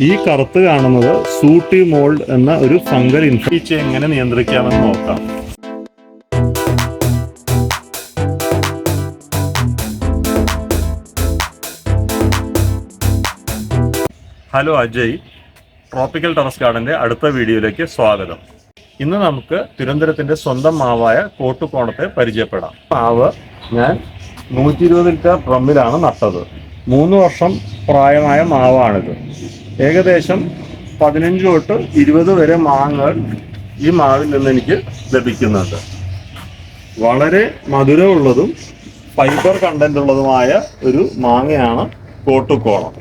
ഈ കറുത്ത് കാണുന്നത് സൂട്ടി മോൾഡ് എന്ന ഒരു ഫംഗൽ ഇൻഫെക്ഷൻ എങ്ങനെ നിയന്ത്രിക്കാമെന്ന് നോക്കാം. ഹലോ അജയ്, ട്രോപ്പിക്കൽ ടെറസ് ഗാർഡന്റെ അടുത്ത വീഡിയോയിലേക്ക് സ്വാഗതം. ഇന്ന് നമുക്ക് തിരുവനന്തപുരത്തിന്റെ സ്വന്തം മാവായ കോട്ടുകോണത്തെ പരിചയപ്പെടാം. മാവ് ഞാൻ 120 ലിറ്റർ ഡ്രമ്മിലാണ് നട്ടത്. 3 വർഷം പ്രായമായ മാവാണിത്. ഏകദേശം 15 തൊട്ട് 20 വരെ മാങ്ങകൾ ഈ മാവിൽ നിന്ന് എനിക്ക് ലഭിക്കുന്നുണ്ട്. വളരെ മധുരമുള്ളതും ഫൈബർ കണ്ടന്റ് ഉള്ളതുമായ ഒരു മാങ്ങയാണ് കോട്ടുകോണം.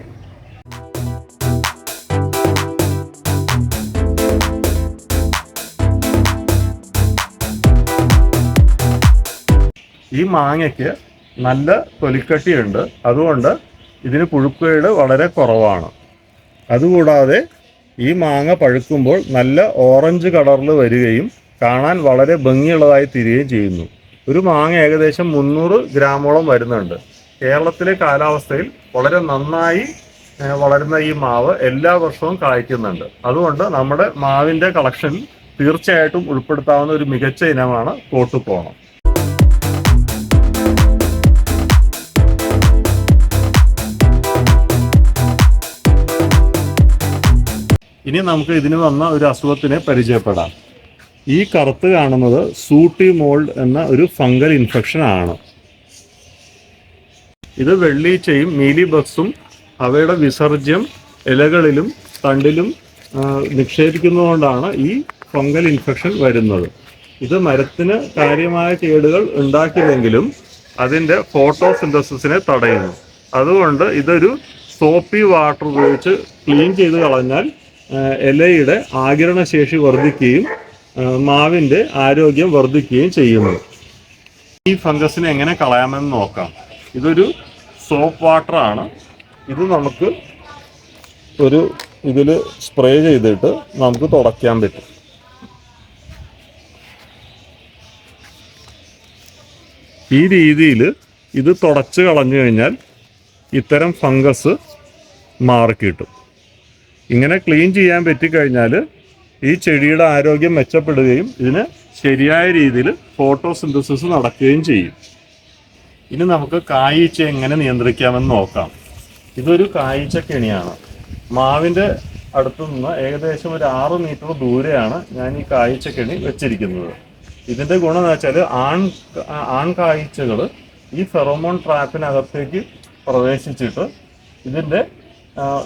ഈ മാങ്ങയ്ക്ക് നല്ല തൊലിക്കട്ടിയുണ്ട്, അതുകൊണ്ട് ഇതിന് പുഴുക്കേട് വളരെ കുറവാണ്. അതുകൂടാതെ ഈ മാങ്ങ പഴുക്കുമ്പോൾ നല്ല ഓറഞ്ച് കളറിൽ വരികയും കാണാൻ വളരെ ഭംഗിയുള്ളതായി തീരുകയും ചെയ്യുന്നു. ഒരു മാങ്ങ ഏകദേശം 300 ഗ്രാമോളം വരുന്നുണ്ട്. കേരളത്തിലെ കാലാവസ്ഥയിൽ വളരെ നന്നായി വളരുന്ന ഈ മാവ് എല്ലാ വർഷവും കായ്ക്കുന്നുണ്ട്. അതുകൊണ്ട് നമ്മുടെ മാവിൻ്റെ കളക്ഷനിൽ തീർച്ചയായിട്ടും ഉൾപ്പെടുത്താവുന്ന ഒരു മികച്ച ഇനമാണ് കോട്ടുകോണം. ഇനി നമുക്ക് ഇതിന് വന്ന ഒരു അസുഖത്തിനെ പരിചയപ്പെടാം. ഈ കറുത്ത് കാണുന്നത് സൂട്ടി മോൾഡ് എന്ന ഒരു ഫംഗൽ ഇൻഫെക്ഷൻ ആണ്. ഇത് വെള്ളീച്ചയും മീലി ബഗ്സും അവയുടെ വിസർജ്യം ഇലകളിലും തണ്ടിലും നിക്ഷേപിക്കുന്നതുകൊണ്ടാണ് ഈ ഫംഗൽ ഇൻഫെക്ഷൻ വരുന്നത്. ഇത് മരത്തിന് കാര്യമായ കേടുകൾ ഉണ്ടാക്കില്ലെങ്കിലും അതിൻ്റെ ഫോട്ടോസിന്തസിസിനെ തടയുന്നു. അതുകൊണ്ട് ഇതൊരു സോപ്പി വാട്ടർ ഉപയോഗിച്ച് ക്ലീൻ ചെയ്ത് കളഞ്ഞാൽ ഇലയുടെ ആഗിരണശേഷി വർദ്ധിക്കുകയും മാവിൻ്റെ ആരോഗ്യം വർദ്ധിക്കുകയും ചെയ്യുന്നു. ഈ ഫംഗസിനെ എങ്ങനെ കളയാമെന്ന് നോക്കാം. ഇതൊരു സോപ്പ് വാട്ടറാണ്. ഇത് നമുക്ക് ഇതിൽ സ്പ്രേ ചെയ്തിട്ട് നമുക്ക് തുടയ്ക്കാൻ പറ്റും. ഈ രീതിയിൽ ഇത് തുടച്ച് കളഞ്ഞു കഴിഞ്ഞാൽ ഇത്തരം ഫംഗസ് മാറിക്കിട്ടും. ഇങ്ങനെ ക്ലീൻ ചെയ്യാൻ പറ്റിക്കഴിഞ്ഞാൽ ഈ ചെടിയുടെ ആരോഗ്യം മെച്ചപ്പെടുകയും ഇതിന് ശരിയായ രീതിയിൽ ഫോട്ടോസിന്തസിസ് നടക്കുകയും ചെയ്യും. ഇനി നമുക്ക് കായീച്ച എങ്ങനെ നിയന്ത്രിക്കാമെന്ന് നോക്കാം. ഇതൊരു കായീച്ച കെണിയാണ്. മാവിൻ്റെ അടുത്തു നിന്ന് ഏകദേശം ഒരു 6 മീറ്റർ ദൂരെയാണ് ഞാൻ ഈ കായീച്ച കെണി വെച്ചിരിക്കുന്നത്. ഇതിൻ്റെ ഗുണം എന്ന് വെച്ചാൽ ആൺകായീച്ചകൾ ഈ ഫെറോമോൺ ട്രാപ്പിനകത്തേക്ക് പ്രവേശിച്ചിട്ട്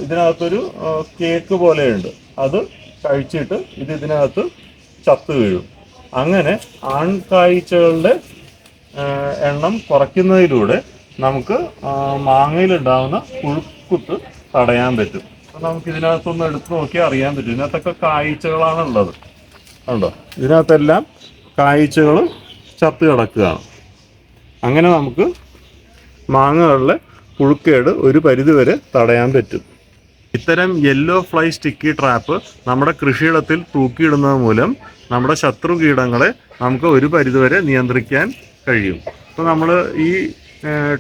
ഇതിനകത്തൊരു കേക്ക് പോലെയുണ്ട്, അത് കഴിച്ചിട്ട് ഇതിനകത്ത് ചത്തു വീഴും. അങ്ങനെ ആൺകായ്ച്ചകളുടെ എണ്ണം കുറയ്ക്കുന്നതിലൂടെ നമുക്ക് മാങ്ങയിലുണ്ടാകുന്ന പുഴുക്കുത്ത് തടയാൻ പറ്റും. അപ്പം നമുക്ക് ഇതിനകത്തൊന്ന് എടുത്ത് നോക്കിയാൽ അറിയാൻ പറ്റും. ഇതിനകത്തൊക്കെ കായ്ച്ചകളാണ് ഉള്ളത്. ഉണ്ടോ? ഇതിനകത്തെല്ലാം കായ്ച്ചകൾ ചത്ത് കിടക്കുകയാണ്. അങ്ങനെ നമുക്ക് മാങ്ങകളിലെ പുഴുക്കേട് ഒരു പരിധിവരെ തടയാൻ പറ്റും. ഇത്തരം യെല്ലോ ഫ്ലൈ സ്റ്റിക്കി ട്രാപ്പ് നമ്മുടെ കൃഷിയിടത്തിൽ തൂക്കിയിടുന്നത് മൂലം നമ്മുടെ ശത്രു കീടങ്ങളെ നമുക്ക് ഒരു പരിധിവരെ നിയന്ത്രിക്കാൻ കഴിയും. ഇപ്പോൾ നമ്മൾ ഈ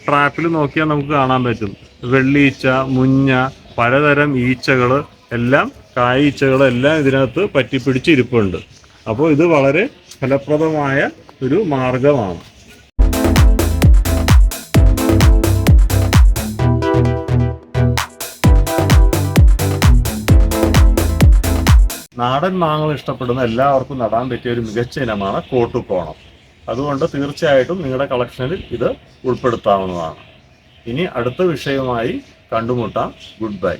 ട്രാപ്പിൽ നോക്കിയാൽ നമുക്ക് കാണാൻ പറ്റും വെള്ളീച്ച, മുഞ്ഞ, പലതരം ഈച്ചകൾ എല്ലാം കായീച്ചകളെല്ലാം ഇതിനകത്ത് പറ്റിപ്പിടിച്ചിരിപ്പുണ്ട്. അപ്പോൾ ഇത് വളരെ ഫലപ്രദമായ ഒരു മാർഗമാണ്. നാടൻ മാങ്ങകൾ ഇഷ്ടപ്പെടുന്ന എല്ലാവർക്കും നടാൻ പറ്റിയ ഒരു മികച്ച ഇനമാണ് കോട്ടുകോണം. അതുകൊണ്ട് തീർച്ചയായിട്ടും നിങ്ങളുടെ കളക്ഷനിൽ ഇത് ഉൾപ്പെടുത്താവുന്നതാണ്. ഇനി അടുത്ത വിഷയവുമായി കണ്ടുമുട്ടാം. Good bye.